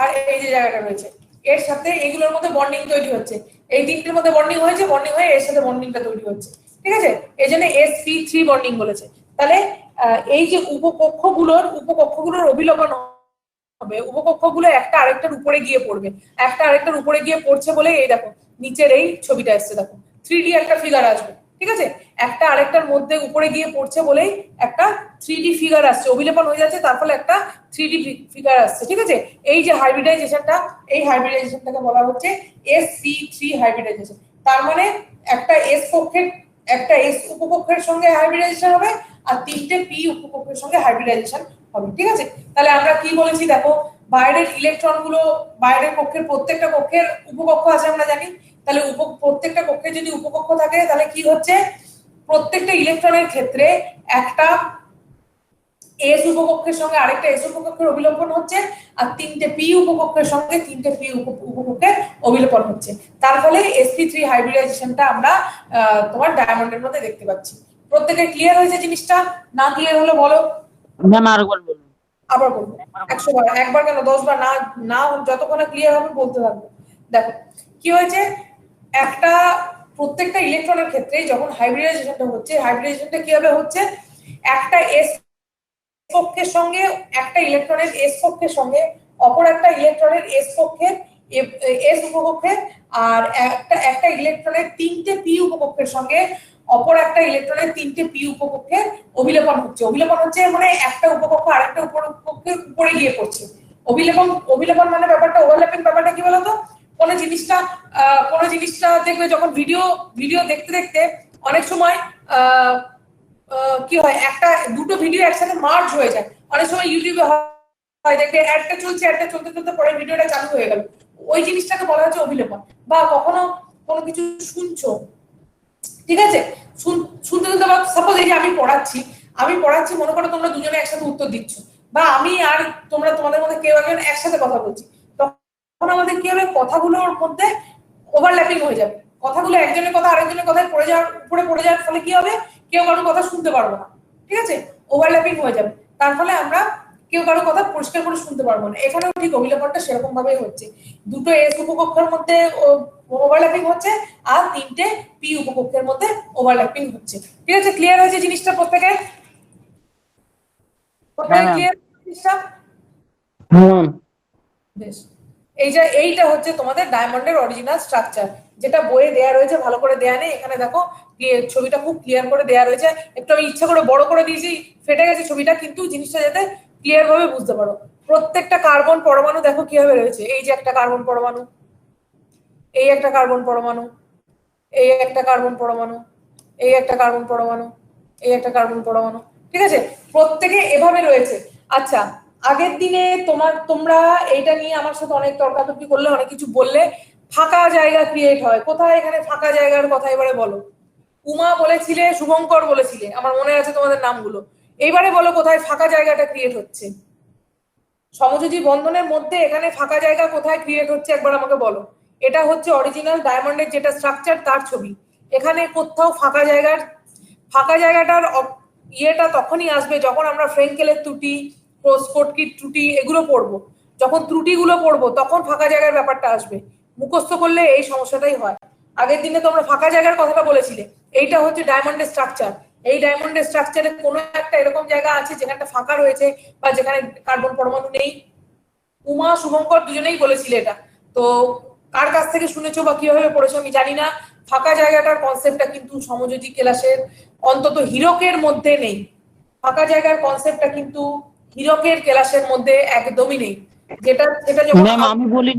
আর এই যে জায়গাটা রয়েছে, এর সাথে এগুলোর মধ্যে বন্ডিং তৈরি হচ্ছে। এই তিনটের মধ্যে বন্ডিং হয়েছে, বন্ডিং হয়ে এর সাথে বন্ডিংটা তৈরি হচ্ছে। ঠিক আছে, এই জন্য sp3 বন্ডিং বলেছে। তাহলে এই যে উপকক্ষগুলোর অভিলেপন হবে, উপকক্ষগুলো একটা আরেকটার উপরে গিয়ে পড়বে, একটা আরেকটার উপরে গিয়ে পড়ছে বলে এই দেখো নিচের এই ছবিটা এসছে, দেখো 3D একটা ফিগার আসবে। ঠিক আছে, একটা আরেকটার মধ্যে উপরে গিয়ে পড়ছে বলেই একটা 3D ফিগার আসছে, অভিলেপন হয়ে যাচ্ছে, তার ফলে একটা 3D ফিগার আসছে। ঠিক আছে, এই যে হাইব্রিডাইজেশনটা, এই হাইব্রিডাইজেশনটাকে বলা হচ্ছে sp3 হাইব্রিডাইজেশন। তার মানে একটা এস উপকক্ষের সঙ্গে হাইব্রিডাইজেশন হবে আর 3টে পি উপকক্ষের সঙ্গে হাইব্রিডাইজেশন হবে। ঠিক আছে, তাহলে আমরা কি বলেছি দেখো, বাইরের ইলেকট্রনগুলো, বাইরের কক্ষের প্রত্যেকটা কক্ষের উপকক্ষ আছে আমরা জানি, তাহলে প্রত্যেকটা কক্ষে যদি উপকক্ষ থাকে তাহলে কি হচ্ছে, প্রত্যেকটা ইলেকট্রনের ক্ষেত্রে একটা এস উপকক্ষের সঙ্গে আরেকটা এস উপকক্ষের অভিলম্বন হচ্ছে আর 3টে পি উপকক্ষের সঙ্গে 3টে পি উপকক্ষের অভিলম্বন হচ্ছে। তার ফলে sp3 হাইব্রিডাইজেশনটা আমরা তোমার ডায়মন্ডের মধ্যে দেখতে পাচ্ছি। প্রত্যেকে ক্লিয়ার হয়েছে জিনিসটা? না ক্লিয়ার হলে বলো, ম্যাম আরেকবার বলুন। আবার বলবো 100 বার, একবার কেন 10 বার, না না যতক্ষণ ক্লিয়ার হবে বলতে থাকবো। দেখো কি হয়েছে, একটা প্রত্যেকটা ইলেকট্রনের ক্ষেত্রে যখন হাইব্রিডাইজেশনটা হচ্ছে, হাইব্রিডাইজেশনটা কিভাবে হচ্ছে, একটা এস কক্ষের সঙ্গে একটা ইলেকট্রনের এস কক্ষের সঙ্গে অপর একটা ইলেকট্রনের এস কক্ষের এস উপকক্ষের আর একটা ইলেকট্রনের 3টে পি উপকক্ষের সঙ্গে অপর একটা ইলেকট্রনের 3টে পি উপকক্ষের অভিলেপন হচ্ছে। অভিলেপন হচ্ছে মানে একটা উপকক্ষ আরেকটা উপকক্ষের উপরে গিয়ে পড়ছে। অভিলেপন মানে ব্যাপারটা, ওভারল্যাপিং ব্যাপারটা কি বলতো, কোন জিনিসটা দেখবে যখন ভিডিও দেখতে দেখতে অনেক সময় কি হয়, দুটো ভিডিও একসাথে মার্জ হয়ে যায়। অনেক সময় ইউটিউবে হয় দেখবে অ্যাডটা চলছে, অ্যাডটা চলতে চলতে পরে ভিডিওটা চালু হয়ে গেল, ওই জিনিসটাকে বলা হচ্ছে অভিলেপন। বা কখনো কোনো কিছু শুনছো, ঠিক আছে, শুনতে শুনতে, সাপোজ এই যে আমি পড়াচ্ছি, মনে করো তোমরা দুজনে একসাথে উত্তর দিচ্ছ, বা আমি আর তোমাদের মধ্যে কেউ একজন একসাথে কথা বলছি, তখন আমাদের কি হবে, কথাগুলোর মধ্যে ওভারল্যাপিং হয়ে যাবে। কথাগুলো একজনের কথা আরেকজনের কথায় উপরে পড়ে যাওয়ার ফলে কি হবে, কেউ কারোর কথা শুনতে পারবো না। ঠিক আছে, ওভারল্যাপিং হয়ে যাবে, তার ফলে আমরা কেউ কারোর কথা পরিষ্কার করে শুনতে পারবো না। এখানেও ঠিক অভিলেপনটা সেরকম ভাবেই হচ্ছে, দুটো এস উপকক্ষের মধ্যে ওভারল্যাপিং হচ্ছে আর 3টে পি উপকক্ষের মধ্যে ওভারল্যাপিং হচ্ছে। ঠিক আছে, ক্লিয়ার হয়েছে জিনিসটা প্রত্যেকে? ক্লিয়ার জিনিসটা? বেশ, এইটা হচ্ছে তোমাদের ডায়মন্ডের অরিজিনাল স্ট্রাকচার, যেটা বইয়ে দেয়া রয়েছে, ভালো করে দেয়া নেই। এখানে দেখো ছবিটা খুব ক্লিয়ার করে দেয়া রয়েছে, একটু আমি ইচ্ছা করে বড় করে দিয়েছি, ফেটে গেছে ছবিটা, কিন্তু জিনিসটা যাতে ক্লিয়ার ভাবে বুঝতে পারো। প্রত্যেকটা কার্বন পরমাণু দেখো কিভাবে রয়েছে, এই যে একটা কার্বন পরমাণু, এই একটা কার্বন পরমাণু, এই একটা কার্বন পরমাণু, এই একটা কার্বন পরমাণু, এই একটা কার্বন পরমাণু। ঠিক আছে, প্রত্যেকে এভাবে রয়েছে। আচ্ছা, আগের দিনে তোমরা এইটা নিয়ে আমার সাথে অনেক তর্কাতর্কি করলে, অনেক কিছু বললে, ফাঁকা জায়গা ক্রিয়েট হয়। কোথায় এখানে ফাঁকা জায়গার কথা এবারে বলো। উমা বলেছিলে, শুভঙ্কর বলেছিলে, আমার মনে আছে তোমাদের নামগুলো। এইবারে বলো কোথায় ফাঁকা জায়গাটা ক্রিয়েট হচ্ছে, সমযোজী বন্ধনের মধ্যে এখানে ফাঁকা জায়গা কোথায় ক্রিয়েট হচ্ছে একবার আমাকে বলো। এটা হচ্ছে অরিজিনাল ডায়মন্ডের যেটা স্ট্রাকচার তার ছবি। এখানে কোথাও ফাঁকা জায়গাটার ইয়েটা তখনই আসবে যখন আমরা ফ্রেঙ্কেলের ত্রুটি, স্কোটকির ত্রুটি এগুলো পড়বো। যখন ত্রুটিগুলো পড়বো তখন ফাঁকা জায়গার ব্যাপারটা আসবে। মুখস্থ করলে এই সমস্যাটাই হয়। আগের দিনে তোমরা ফাঁকা জায়গার কথাটা বলেছিলে, এইটা হচ্ছে ডায়মন্ডের স্ট্রাকচার। এই ডায়মন্ডের স্ট্রাকচারে কোনো একটা এরকম জায়গা আছে যেখানটা ফাঁকা রয়েছে বা যেখানে কার্বন পরমাণু নেই। উমা শুভঙ্কর দুজনেই বলেছিলে এটা, তো কার কাছ থেকে শুনেছো বা কিভাবে পড়েছো আমি জানি না। ফাঁকা জায়গাটার কনসেপ্টটা কিন্তু সমযোজী কেলাসের অন্তত হীরকের মধ্যে নেই। ফাঁকা জায়গার কনসেপ্টটা কিন্তু হীরকের কেলাসের মধ্যে একদমই নেই। যেটা যখন আমি বলি,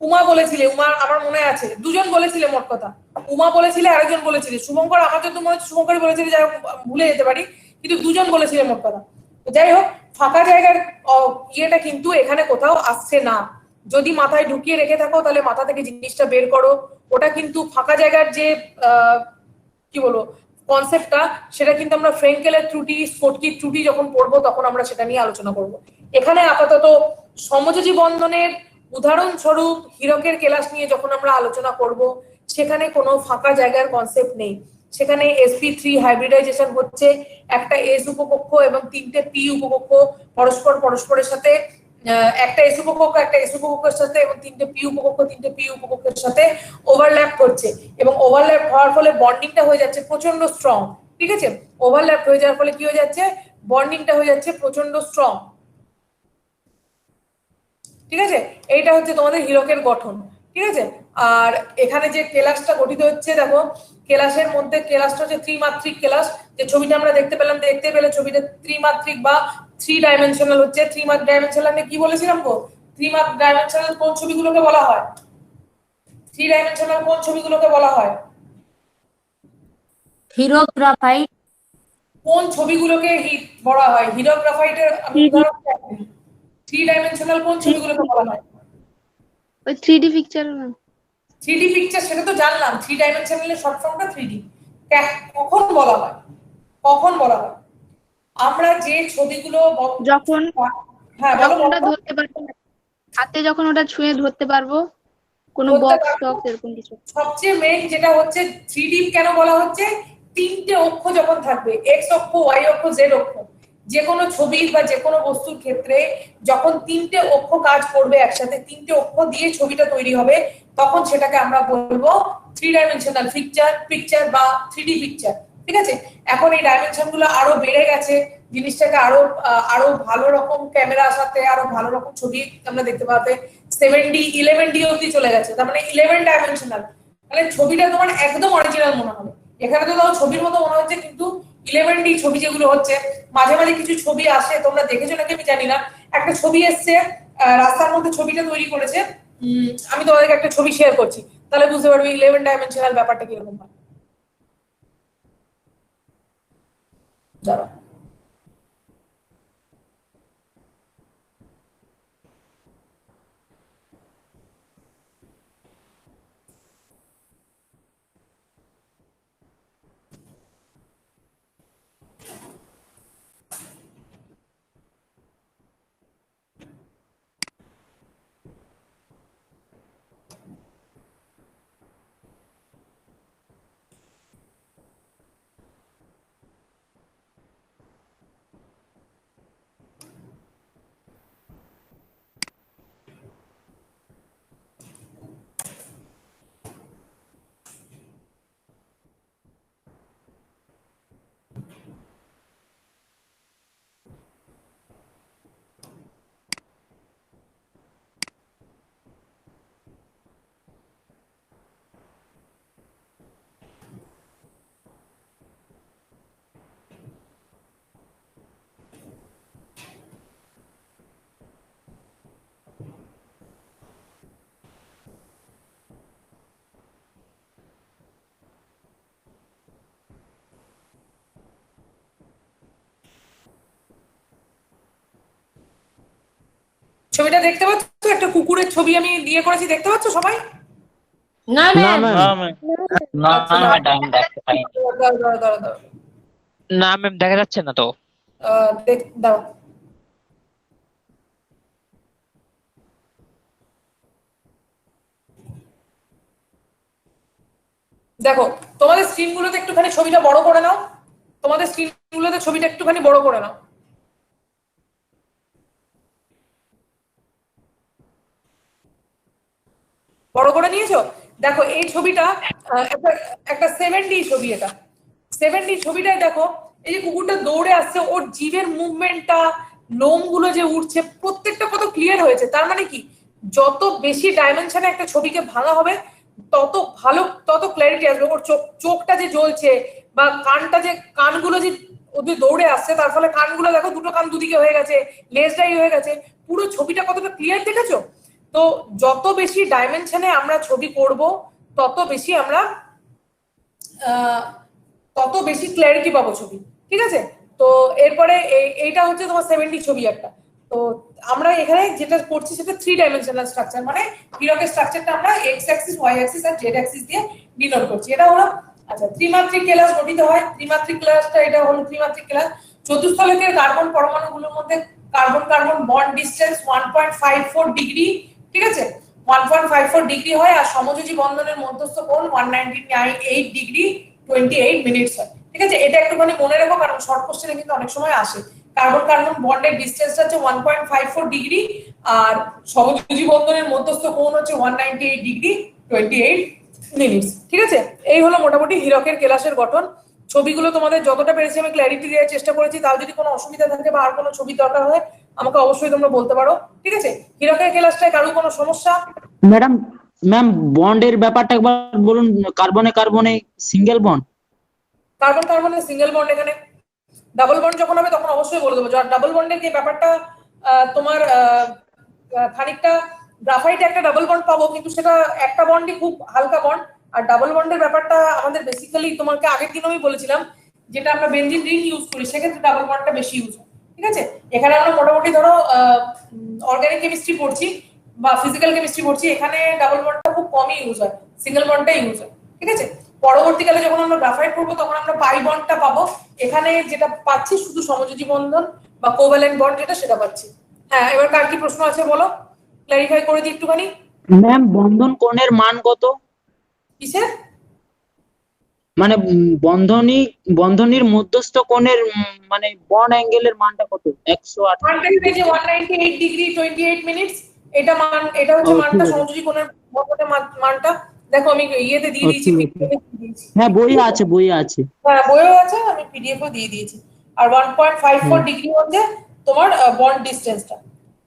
উমা বলেছিলে, উমা আমার মনে আছে, দুজন বলেছিলে মোট কথা, উমা বলেছিলে আরেকজন বলেছিলে, শুভঙ্কর আমার যত মনে হচ্ছে শুভঙ্করই বলেছিলে, যাই হোক ভুলে যেতে পারি, কিন্তু দুজন বলেছিলে মোট কথা। যাই হোক, ফাঁকা জায়গার ইয়েটা কিন্তু এখানে কোথাও আসছে না। যদি মাথায় ঢুকিয়ে রেখে থাকো তাহলে মাথা থেকে জিনিসটা বের করো। ওটা কিন্তু ফাঁকা জায়গার যে কি বলবো কনসেপ্টটা, সেটা কিন্তু আমরা ফ্রেঙ্কেলের ত্রুটি, স্কোটকির ত্রুটি যখন পড়বো তখন আমরা সেটা নিয়ে আলোচনা করব। এখানে আপাতত সমযোজী বন্ধনের উদাহরণস্বরূপ হীরকের কেলাস নিয়ে যখন আমরা আলোচনা করব, সেখানে কোনো ফাঁকা জায়গার কনসেপ্ট নেই। সেখানে sp3 হাইব্রিডাইজেশন হচ্ছে, একটা এস উপকক্ষ এবং 3টে পি উপকক্ষ পরস্পরের সাথে, একটা এস উপকক্ষ একটা এস উপকক্ষের সাথে এবং 3টে পি উপকক্ষ 3টে পি উপকক্ষের সাথে ওভারল্যাপ করছে, এবং ওভারল্যাপ হওয়ার ফলে বন্ডিংটা হয়ে যাচ্ছে প্রচন্ড স্ট্রং। ঠিক আছে, ওভারল্যাপ হয়ে যাওয়ার ফলে কি হয়ে যাচ্ছে, বন্ডিংটা হয়ে যাচ্ছে প্রচন্ড স্ট্রং। ঠিক আছে, এইটা হচ্ছে তোমাদের হীরকের গঠন। ঠিক আছে, আর এখানে যে কেলাসটা গঠিত হচ্ছে দেখো, কেলাসের মধ্যে কেলাসটা হচ্ছে ত্রিমাত্রিক কেলাস, যে ছবিটা আমরা দেখতে পেলে ছবিটা ত্রিমাত্রিক বা 3 ডাইমেনশনাল হচ্ছে। 3 ডাইমেনশনাল কি বলেছিলাম গো? 3 ডাইমেনশনাল কোন ছবিগুলোকে বলা হয়? 3 ডাইমেনশনাল কোন ছবিগুলোকে বলা হয়? Hero graphite. কোন ছবিগুলোকে বলা হয়? হিরো গ্রাফাইটের আমি উদাহরণ দেখাবো। 3 ডাইমেনশনাল কোন ছবিগুলোকে বলা হয়? ওই 3D picture ma'am. 3D picture সেটা তো জানলাম, 3 ডাইমেনশনালের শর্ট ফর্মটা 3D। কখন বলা হয়? কখন বলা হয়? আমরা যে ছবিগুলো যখন হ্যাঁ বলো যখন ওটা ধরতে পারবো, হাতে যখন ওটা ছুঁয়ে ধরতে পারবো, কোনো ধরতে বক্স পারবো। টক্স এরকম কিছু। সবচেয়ে মেইন যেটা হচ্ছে 3D কেন বলা হচ্ছে? 3টে অক্ষ যখন থাকবে, এক্স অক্ষ, ওয়াই অক্ষ, জেড অক্ষ, যে কোনো ছবি বা যে কোনো বস্তুর ক্ষেত্রে যখন 3টে অক্ষ কাজ করবে একসাথে, 3টে অক্ষ দিয়ে ছবিটা তৈরি হবে, তখন সেটাকে আমরা বলবো 3 ডাইমেনশনাল পিকচার বা 3D পিকচার। ঠিক আছে, এখন এই ডাইমেনশন গুলো আরো বেড়ে গেছে, জিনিসটাকে আরো ভালো রকম ক্যামেরার সাথে আরো ভালো রকম ছবি আমরা দেখতে পাবে। 7D 11D অবধি চলে গেছে, তার মানে 11 ডাইমেনশনাল। মানে ছবিটা তোমার একদম অরিজিনাল মনে হবে। এখানে তো তাও ছবির মতো মনে হচ্ছে, কিন্তু 11D ছবি যেগুলো হচ্ছে, মাঝে মাঝে কিছু ছবি আসে, তোমরা দেখেছো নাকি আমি জানি না, একটা ছবি এসছে রাস্তার মধ্যে ছবিটা তৈরি করেছে। আমি তোমাদেরকে একটা ছবি শেয়ার করছি, তাহলে বুঝতে পারবে 11 ডাইমেনশনাল ব্যাপারটা কিরকম হয়। দাঁড়াও। ছবিটা দেখতে পাচ্ছ? একটা কুকুরের ছবি আমি দিয়ে করেছি, দেখতে পাচ্ছ সবাই? না না ম্যাম। ম্যাম। না আচ্ছা, ম্যাডাম দেখতে পাইনি। দাঁড়াও। না ম্যাম দেখা যাচ্ছে না তো। দাও। দেখো, তোমাদের স্ক্রিন গুলোতে একটুখানি ছবিটা বড় করে নাও। তোমাদের স্ক্রিন গুলোতে ছবিটা একটুখানি বড় করে নাও। বড় করে নিয়েছো? দেখো এই ছবিটা একটা 7D ছবি। এটা 7D ছবিটায় দেখো, এই যে কুকুরটা দৌড়ে আসছে, ওর জিভের মুভমেন্টটা, লোম গুলো যে উঠছে, প্রত্যেকটা কত ক্লিয়ার হয়েছে। তার মানে কি, যত বেশি ডাইমেনশনে একটা ছবিকে ভাঙা হবে, তত ভালো, তত ক্ল্যারিটি আসবে। ওর চোখটা যে জ্বলছে, বা কানগুলো যে ওদের দৌড়ে আসছে, তার ফলে কানগুলো দেখো, দুটো কান দুদিকে হয়ে গেছে, লেজটাই হয়ে গেছে, পুরো ছবিটা কতটা ক্লিয়ার দেখেছো? তো যত বেশি ডাইমেনশনে আমরা ছবি করব, তত বেশি আমরা তত বেশি ক্ল্যারিটি পাবো ছবি। ঠিক আছে, তো এরপরে এইটা হচ্ছে তোমার 7D ছবি একটা। তো আমরা এখানে যেটা করছি সেটা 3 ডাইমেনশনাল স্ট্রাকচার, মানে হিরকের স্ট্রাকচারটা আমরা এক্স অ্যাক্সিস, ওয়াই অ্যাক্সিস আর জেড অ্যাক্সিস দিয়ে ডিনোট করছি। এটা হলো আচ্ছা ত্রিমাত্রিক কেলাস গঠিত হয়। ত্রিমাত্রিক কেলাসটা এটা হলো ত্রিমাত্রিক কেলাস। চতুস্থলকের কার্বন পরমাণুগুলোর মধ্যে carbon carbon bond distance 1.54 degree. ঠিক আছে, 1.54 ডিগ্রি হয়, আর সমযোজী বন্ধনের মধ্যস্থ কোণ 198 ডিগ্রি 28 মিনিটস হয়। ঠিক আছে, এটা একটুখানি মনে রাখো, কারণ শর্ট কোশ্চেনে কিন্তু অনেক সময় আসে। কার্বন কার্বন বন্ডের ডিসটেন্সটা হচ্ছে 1.54 ডিগ্রি, আর সমযোজী বন্ধনের মধ্যস্থ কোণ হচ্ছে 198 ডিগ্রি 28 মিনিটস। ঠিক আছে, এই হলো মোটামুটি হীরকের কেলাসের গঠন। ছবিগুলো তোমাদের যতটা পেরেছি আমি ক্ল্যারিটি দেওয়ার চেষ্টা করেছি। তাও যদি কোনো অসুবিধা থাকে বা আর কোনো ছবি দরকার হয়, আমাকে অবশ্যই তোমরা বলতে পারো। ঠিক আছে, হীরকের কেলাসটায় কারো কোনো সমস্যা? ম্যাডাম ম্যাম বন্ডের ব্যাপারটা একবার বলুন, কার্বনে কার্বনে সিঙ্গেল বন্ড। কার্বন কার্বনের সিঙ্গেল বন্ড, এখানে ডাবল বন্ড যখন হবে তখন অবশ্যই বলে দেবো। ডাবল বন্ডের যে ব্যাপারটা তোমার খানিকটা গ্রাফাইটে একটা ডাবল বন্ড পাবো, কিন্তু সেটা একটা বন্ডই খুব হালকা বন্ড। আর ডাবল বন্ডের ব্যাপারটা আমাদের বেসিক্যালি তোমাকে আগের দিন আমি বলেছিলাম, যেটা আমরা বেনজিন রিং ইউজ করি সেক্ষেত্রে ডাবল বন্ডটা বেশি ইউজ হয়। ঠিক আছে, এখানে আমরা মোটামুটি ধরো অর্গানিক কেমিস্ট্রি পড়ছি বা ফিজিক্যাল কেমিস্ট্রি পড়ছি, এখানে ডাবল বন্ডটা খুব কমই ইউজ হয়, সিঙ্গেল বন্ডটাই ইউজ হয়। ঠিক আছে, পরবর্তীকালে যখন আমরা গ্রাফাইট করবো তখন আমরা পাই বন্ডটা পাবো। এখানে যেটা পাচ্ছি শুধু সমযোজী বন্ধন বা কোভ্যালেন্ট বন্ড যেটা, সেটা পাচ্ছি। হ্যাঁ, এবার কার কি প্রশ্ন আছে বলো, ক্ল্যারিফাই করে দিই একটুখানি। ম্যাম বন্ধন কোণের মান কত? কিসের? মানে বন্ধনীর মধ্যস্থ কোণের মানে বন্ড অ্যাঙ্গেলের মানটা কত? 108। মানটা পেয়েছে 198 ডিগ্রি 28 মিনিটস। এটা মান, এটা হচ্ছে ও, মানটা ঠিক আছে। সমযোজী কোণের বন্ধনের মানটা। দেখো আমি ইয়েতে দিয়ে ও, দিয়েছি, ঠিক আছে। হ্যাঁ বই আছে, বই আছে। হ্যাঁ বইও আছে, আমি পিডিএফও দিয়ে দিয়েছি। আর 1.54 ডিগ্রি হচ্ছে তোমার বন্ড ডিসটেন্সটা,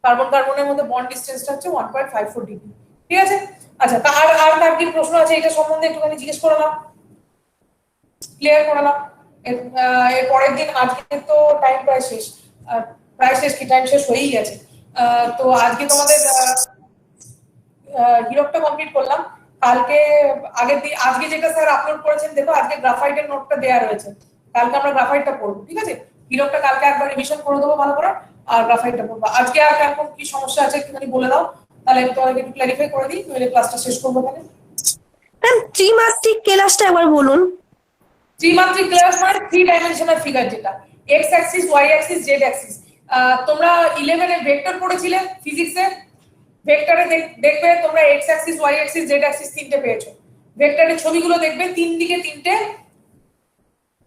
কার্বন কার্বনের মধ্যে বন্ড ডিসটেন্সটা হচ্ছে 1.54 ডিগ্রি। ঠিক আছে, আচ্ছা আর আর কার কি প্রশ্ন আছে এটা সম্বন্ধে একটুখানি জিজ্ঞেস করলাম, ক্লিয়ার করলাম। এর পরের দিন, আজকে তো টাইম প্রায় শেষ, প্রায় শেষ কি, টাইম শেষ হয়েই গেছে। তো আজকে তোমাদের হিরকটা কমপ্লিট করলাম। কালকে আগের দিন, আজকে যেটা স্যার আপলোড করেছেন দেখো, আজকে গ্রাফাইটের নোটটা দেওয়া রয়েছে, কালকে আমরা গ্রাফাইটটা পড়বো। ঠিক আছে, হিরকটা কালকে একবার রিভিশন করে দেবো ভালো করে, আর গ্রাফাইটটা পড়বো। আজকে আর কেমন কি সমস্যা আছে একটুখানি বলে দাও, তাহলে আমি তোমাকে একটু ক্ল্যারিফাই করে দিই, নইলে ক্লাসটা শেষ করবো এখানে। ম্যাম ত্রিমাত্রিক ক্লাসটা একবার বলুন। ত্রিমাত্রিক ক্লাস মানে 3 ডাইমেনশনাল ফিগার, যেটা X axis, Y axis, Z axis. তোমরা 11 এ ভেক্টর পড়েছিলে ফিজিক্সে, ভেক্টরে দেখবে তোমরা X axis, Y axis, Z axis তিনটে পেয়েছো। ভেক্টরের ছবিগুলো দেখবে তিন দিকে তিনটে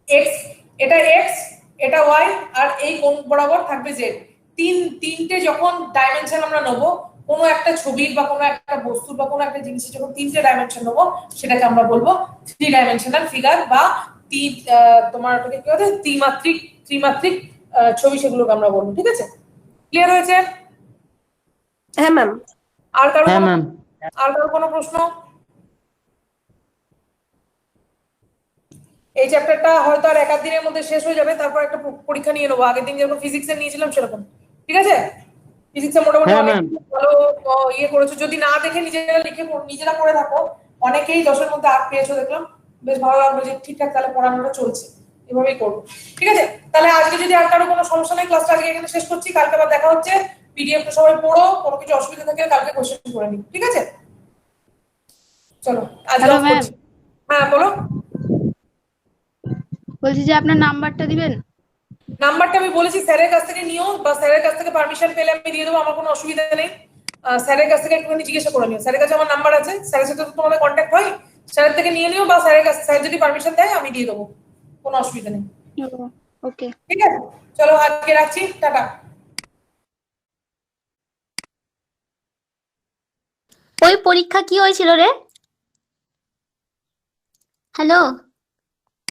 এক্স, এটা এক্স, এটা ওয়াই, আর এই কোণ বরাবর থাকবে জেড। তিনটে যখন ডাইমেনশন আমরা নেবো, কোনো একটা ছবির বা কোনো একটা বস্তুর বা কোনো একটা জিনিসের যখন তিনটে ডাইমেনশন নেবো, সেটাকে আমরা বলবো 3 ডাইমেনশনাল ফিগার বা তোমার ওটাকে কি বলে, ত্রিমাত্রিক ছবি, সেগুলোকে আমরা বলবো। ঠিক আছে, ক্লিয়ার হয়েছে? হ্যাঁ ম্যাম। আর কারো হ্যাঁ ম্যাম। কোনো প্রশ্ন? এই চ্যাপ্টারটা হয়তো আর 1 দিনের মধ্যে শেষ হয়ে যাবে, তারপর একটা পরীক্ষা নিয়ে নেবো, আগের দিন যেরকম ফিজিক্সে নিয়েছিলাম সেরকম। ঠিক আছে, ফিজিক্সে মোটামুটি হ্যাঁ অনেক ম্যাম। ভালো ইয়ে করেছো। যদি না দেখে নিজেরা করে থাকো, অনেকেই 10-এর মধ্যে 8 পেয়েছো দেখলাম, বেশ ভালো লাগলো যে ঠিকঠাক তাহলে পড়ানোটা চলছে, এভাবেই করবো। ঠিক আছে, তাহলে আজকে যদি আর কারো কোনো সমস্যা নেই, ক্লাসটা আজকে এখানে শেষ করছি, কালকে আবার দেখা হচ্ছে। পিডিএফটা সবাই পড়ো, কোনো কিছু অসুবিধা থাকলে কালকে কোশ্চেন করে নিই। ঠিক আছে, চলো আজকে হ্যালো অফ ম্যাম, করছি। হ্যাঁ বলো। বলছি যে আপনার নাম্বারটা দিবেন। নাম্বারটা আমি বলেছি স্যারের কাছ থেকে নিও, বা স্যারের কাছ থেকে পারমিশন পেলে আমি দিয়ে দেবো, আমার কোনো অসুবিধা নেই। স্যারের কাছ থেকে একটুখানি জিজ্ঞাসা করে নিও, স্যারের কাছে আমার নাম্বার আছে, স্যারের সাথে তো তোমাদের কন্ট্যাক্ট হয়, স্যারের থেকে নিয়ে নিও, বা স্যারের কাছে, স্যার যদি পারমিশন দেয় আমি দিয়ে দেবো, কোনো অসুবিধা নেই। ওকে। ঠিক আছে, চলো আজকে রাখছি, টাটা। ওই পরীক্ষা কি হয়েছিল রে? হ্যালো।